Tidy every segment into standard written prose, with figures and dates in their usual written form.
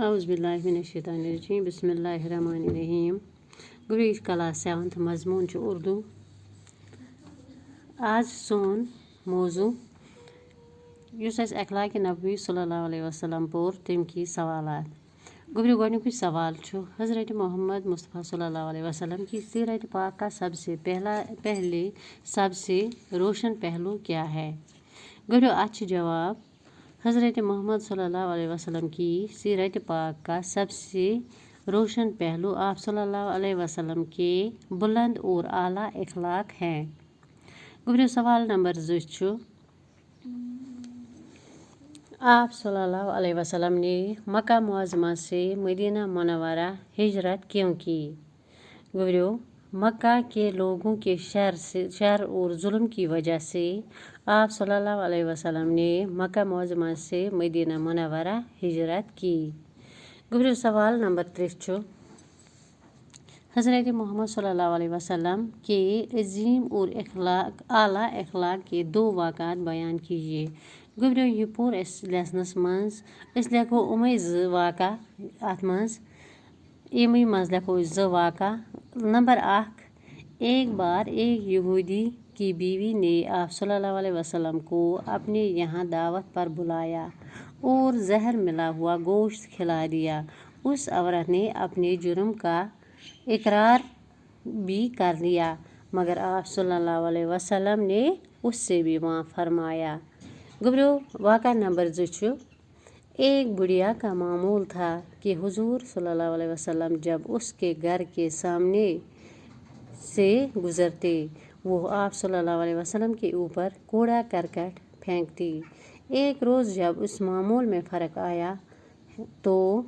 اعوذ باللہ من الشیطان الرجیم بسم اللہ الرحمن الرحیم گریج کلاس 7 مضمون چھُ اردو. آز سون موضوع یُس اَسہِ اخلاقِ نبوی صلی اللہ علیہ وسلم پوٚر تَمہِ کی سوالات. گوٚبرِو گۄڈنیُکُے سوال چھُ حضرت محمد مصطفیٰ صلی اللہ علیہ وسلم کی سیرت پاک کا سب سے پہلے سب سے روشن پہلو کیا ہے؟ گوٚبرِو اَتھ چھُ جواب حضرت محمد صلی اللہ علیہ وسلم کی سیرت پاک کا سب سے روشن پہلو آپ صلی اللہ علیہ وسلم کے بلند اور اعلیٰ اخلاق ہیں. گوٚبرِو سوال نمبر 2 چھُ آپ صلی اللہ علیہ وسلم نے مکہ معظمہ سے مدینہ منورہ ہجرت کیوں کی؟ گوٚبرِو مکہ کے لوگوں کے شر اور ظلم کی وجہ سے آپ صلی اللہ علیہ وسلم نے مکہ معظمہ سے مدینہ منورہ ہجرت کی. گوٚبرِو سوال نمبر 3 چھُ حضرت محمد صلی اللہ علیہ وسلم کے عظیم اور اعلیٰ اخلاق کے 2 واقعات بیان کیجیے. گوٚبرِو یہِ پوٚر اَسہِ لیسنس منٛز أسۍ لیکھو یِمے 2 واقعہ اَتھ منٛز یِمے منٛز لیکھو أسۍ 2 واقعہ. نمبر 1 ایک بار ایک یہودی کی بیوی نے آپ صلی اللہ علیہ وسلم کو اپنے یہاں دعوت پر بلایا اور زہر ملا ہوا گوشت کھلا دیا. اس عورت نے اپنے جرم کا اقرار بھی کر لیا مگر آپ صلی اللہ علیہ وسلم نے اس سے بھی معاف فرمایا. گوٚبرِو واقعہ نمبر 2 چھُ ایک بڑھیا کا معمول تھا کہ حضور صلی اللہ علیہ وسلم جب اس کے گھر کے سامنے سے گزرتے وہ آپ صلی اللہ علیہ وسلم کے اوپر کوڑا کرکٹ پھینکتی. ایک روز جب اس معمول میں فرق آیا تو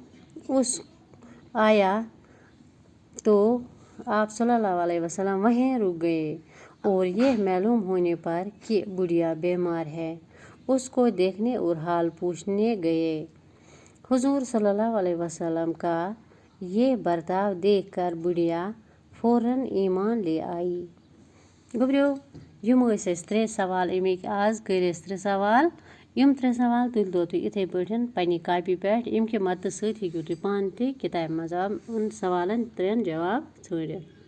آپ صلی اللہ علیہ وسلم وہیں رک گئے اور یہ معلوم ہونے پر کہ بڑھیا بیمار ہے اس کو دیکھنے اور حال پوچھنے گئے. حضور صلی اللہ علیہ وسلم کا یہ برتاؤ دیکھ کر بڑھیا فوراً ایمان لے آئی. گوٚبرِو یِم ٲسۍ اَسہِ 3 سوال اَمِکۍ. آز کٔرۍ اَسہِ 3 سوال. یِم 3 سوال تُلۍتو تُہۍ یِتھَے پٲٹھۍ پنٛنہِ کاپی پٮ۪ٹھ. ییٚمہِ کہِ مدتہٕ سۭتۍ ہیٚکِو تُہۍ پانہٕ تہِ کِتابہِ منٛز یِمن سوالن 3 جواب ژھٲنٛڈِتھ.